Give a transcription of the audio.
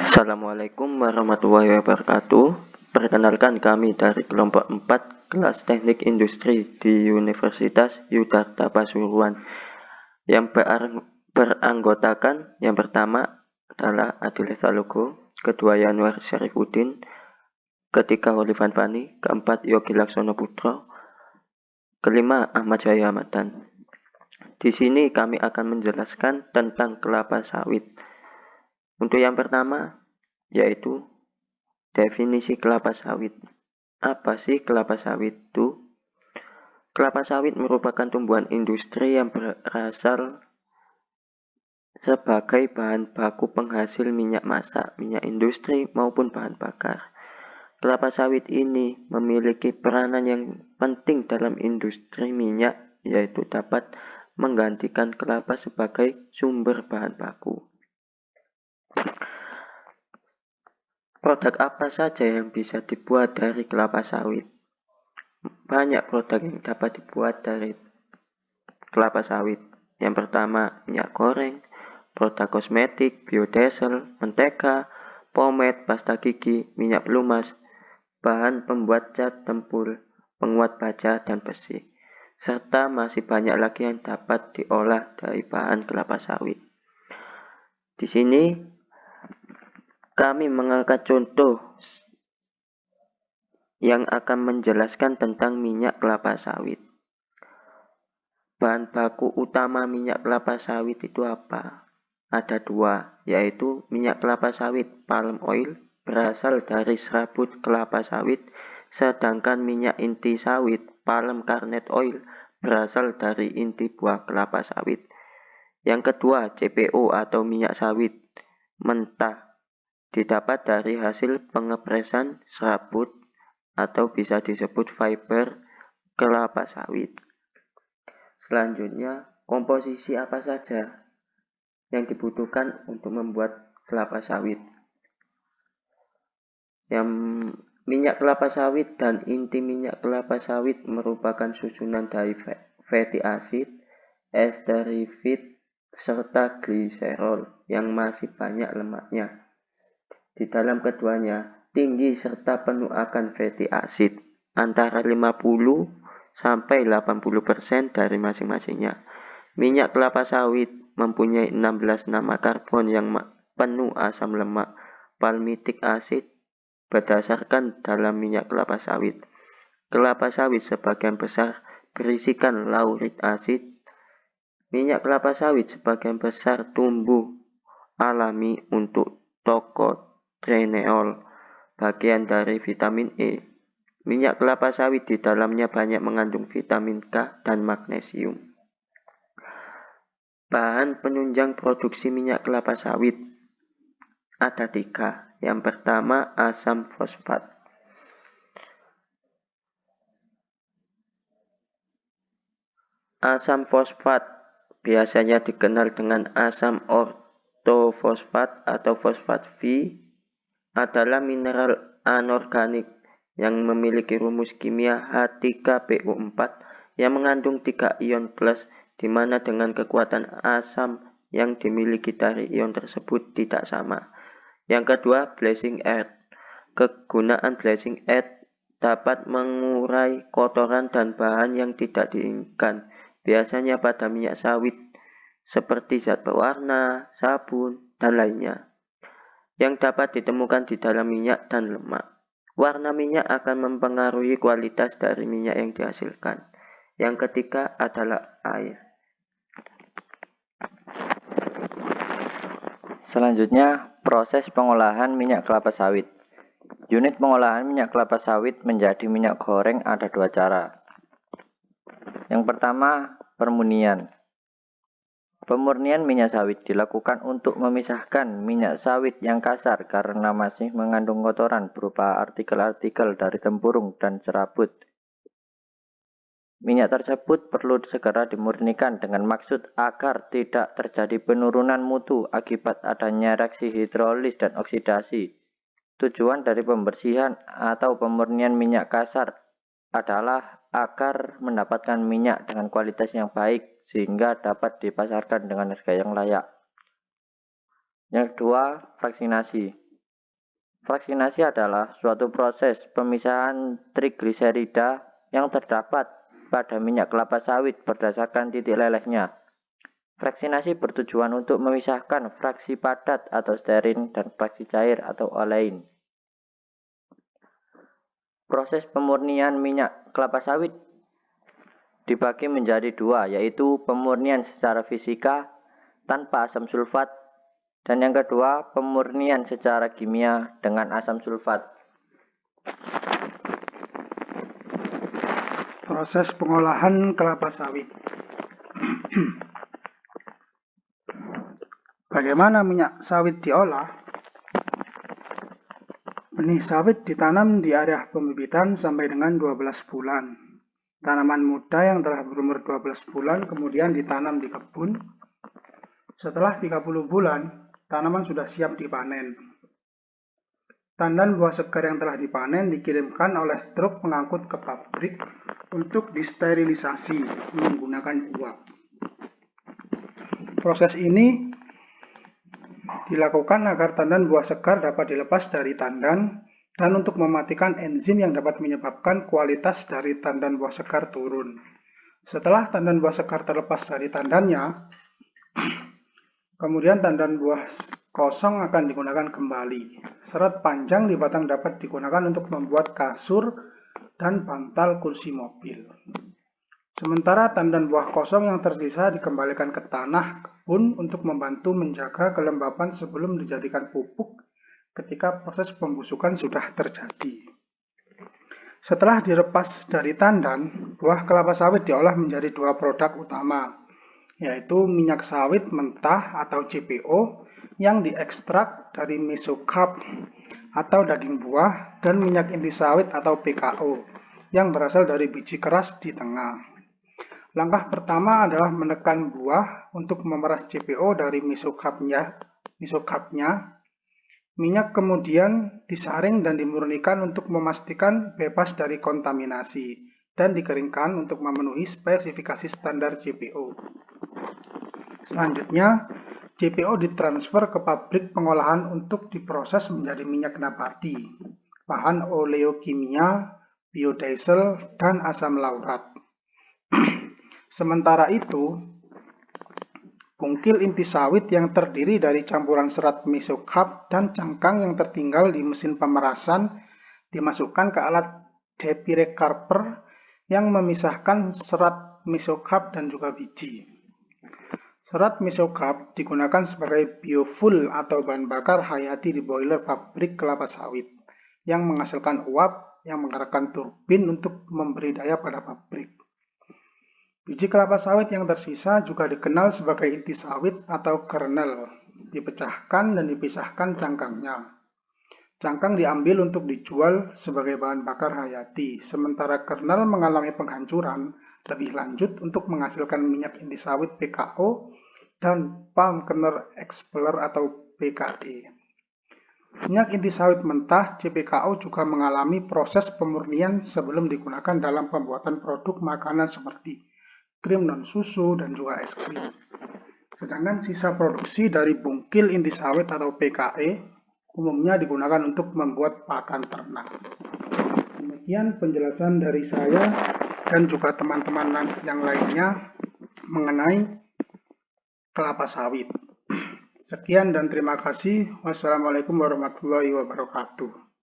Assalamualaikum warahmatullahi wabarakatuh. Perkenalkan, kami dari kelompok 4 kelas teknik industri di Universitas Yudharta Pasuruan yang beranggotakan yang pertama adalah Adil Salogo, kedua Yanwar Syarifuddin, ketiga Olivan Fani, keempat Yogi Laksono Putro, kelima Ahmad Jaya Hamadan. Di sini kami akan menjelaskan tentang kelapa sawit. Untuk yang pertama, yaitu definisi kelapa sawit. Apa sih kelapa sawit itu? Kelapa sawit merupakan tumbuhan industri yang berasal sebagai bahan baku penghasil minyak masak, minyak industri maupun bahan bakar. Kelapa sawit ini memiliki peranan yang penting dalam industri minyak, yaitu dapat menggantikan kelapa sebagai sumber bahan baku. Produk apa saja yang bisa dibuat dari kelapa sawit? Banyak produk yang dapat dibuat dari kelapa sawit. Yang pertama, minyak goreng, produk kosmetik, biodiesel, mentega, pomade, pasta gigi, minyak pelumas, bahan pembuat cat, tempur, penguat baja, dan besi. Serta masih banyak lagi yang dapat diolah dari bahan kelapa sawit. Di sini kami mengangkat contoh yang akan menjelaskan tentang minyak kelapa sawit. Bahan baku utama minyak kelapa sawit itu apa? Ada dua, yaitu minyak kelapa sawit palm oil berasal dari serabut kelapa sawit, sedangkan minyak inti sawit palm kernel oil berasal dari inti buah kelapa sawit. Yang kedua, CPO atau minyak sawit mentah didapat dari hasil pengepresan serabut atau bisa disebut fiber kelapa sawit. Selanjutnya, komposisi apa saja yang dibutuhkan untuk membuat kelapa sawit? Yang minyak kelapa sawit dan inti minyak kelapa sawit merupakan susunan dari fatty acid, estearifit, serta gliserol yang masih banyak lemaknya. Di dalam keduanya, tinggi serta penuh akan fatty acid, antara 50 sampai 80% dari masing-masingnya. Minyak kelapa sawit mempunyai 16 nama karbon yang penuh asam lemak palmitic acid berdasarkan dalam minyak kelapa sawit. Kelapa sawit sebagian besar berisikan lauric acid. Minyak kelapa sawit sebagian besar tumbuh alami untuk tocotrienol, bagian dari vitamin E. Minyak kelapa sawit di dalamnya banyak mengandung vitamin K dan magnesium. Bahan penunjang produksi minyak kelapa sawit ada 3. Yang pertama, asam fosfat. Asam fosfat biasanya dikenal dengan asam ortofosfat atau fosfat V, adalah mineral anorganik yang memiliki rumus kimia H3PO4 yang mengandung 3 ion plus, di mana dengan kekuatan asam yang dimiliki dari ion tersebut tidak sama. Yang kedua, blazing earth. Kegunaan blazing earth dapat mengurai kotoran dan bahan yang tidak diinginkan, biasanya pada minyak sawit seperti zat pewarna, sabun, dan lainnya, yang dapat ditemukan di dalam minyak dan lemak. Warna minyak akan mempengaruhi kualitas dari minyak yang dihasilkan. Yang ketiga adalah air. Selanjutnya, proses pengolahan minyak kelapa sawit. Unit pengolahan minyak kelapa sawit menjadi minyak goreng ada 2 cara. Yang pertama, permurnian. Pemurnian minyak sawit dilakukan untuk memisahkan minyak sawit yang kasar karena masih mengandung kotoran berupa artikel-artikel dari tempurung dan serabut. Minyak tersebut perlu segera dimurnikan dengan maksud agar tidak terjadi penurunan mutu akibat adanya reaksi hidrolis dan oksidasi. Tujuan dari pembersihan atau pemurnian minyak kasar adalah agar mendapatkan minyak dengan kualitas yang baik sehingga dapat dipasarkan dengan harga yang layak. Yang kedua, fraksinasi. Fraksinasi adalah suatu proses pemisahan trigliserida yang terdapat pada minyak kelapa sawit berdasarkan titik lelehnya. Fraksinasi bertujuan untuk memisahkan fraksi padat atau stearin dan fraksi cair atau olein. Proses pemurnian minyak kelapa sawit dibagi menjadi dua, yaitu pemurnian secara fisika tanpa asam sulfat, dan yang kedua pemurnian secara kimia dengan asam sulfat. Proses pengolahan kelapa sawit. Bagaimana minyak sawit diolah? Benih sawit ditanam di area pembibitan sampai dengan 12 bulan. Tanaman muda yang telah berumur 12 bulan kemudian ditanam di kebun. Setelah 30 bulan, tanaman sudah siap dipanen. Tandan buah segar yang telah dipanen dikirimkan oleh truk pengangkut ke pabrik untuk disterilisasi menggunakan uap. Proses ini dilakukan agar tandan buah segar dapat dilepas dari tandan dan untuk mematikan enzim yang dapat menyebabkan kualitas dari tandan buah segar turun. Setelah tandan buah segar terlepas dari tandannya, kemudian tandan buah kosong akan digunakan kembali. Serat panjang di batang dapat digunakan untuk membuat kasur dan bantal kursi mobil. Sementara tandan buah kosong yang tersisa dikembalikan ke tanah kebun untuk membantu menjaga kelembapan sebelum dijadikan pupuk ketika proses pembusukan sudah terjadi. Setelah dilepas dari tandan, buah kelapa sawit diolah menjadi dua produk utama, yaitu minyak sawit mentah atau CPO yang diekstrak dari mesocarp atau daging buah, dan minyak inti sawit atau PKO yang berasal dari biji keras di tengah. Langkah pertama adalah menekan buah untuk memeras CPO dari mesocarpnya. Minyak kemudian disaring dan dimurnikan untuk memastikan bebas dari kontaminasi dan dikeringkan untuk memenuhi spesifikasi standar CPO. Selanjutnya, CPO ditransfer ke pabrik pengolahan untuk diproses menjadi minyak nabati, bahan oleokimia, biodiesel, dan asam laurat. Sementara itu, bungkil inti sawit yang terdiri dari campuran serat mesocarp dan cangkang yang tertinggal di mesin pemerasan dimasukkan ke alat depirecarper yang memisahkan serat mesocarp dan juga biji. Serat mesocarp digunakan sebagai biofuel atau bahan bakar hayati di boiler pabrik kelapa sawit yang menghasilkan uap yang menggerakkan turbin untuk memberi daya pada pabrik. Biji kelapa sawit yang tersisa juga dikenal sebagai inti sawit atau kernel, dipecahkan dan dipisahkan cangkangnya. Cangkang diambil untuk dijual sebagai bahan bakar hayati, sementara kernel mengalami penghancuran lebih lanjut untuk menghasilkan minyak inti sawit PKO dan palm kernel expelled atau PKE. Minyak inti sawit mentah CPKO juga mengalami proses pemurnian sebelum digunakan dalam pembuatan produk makanan seperti krim non susu dan juga es krim. Sedangkan sisa produksi dari bungkil inti sawit atau PKE umumnya digunakan untuk membuat pakan ternak. Demikian penjelasan dari saya dan juga teman-teman yang lainnya mengenai kelapa sawit. Sekian dan terima kasih. Wassalamualaikum warahmatullahi wabarakatuh.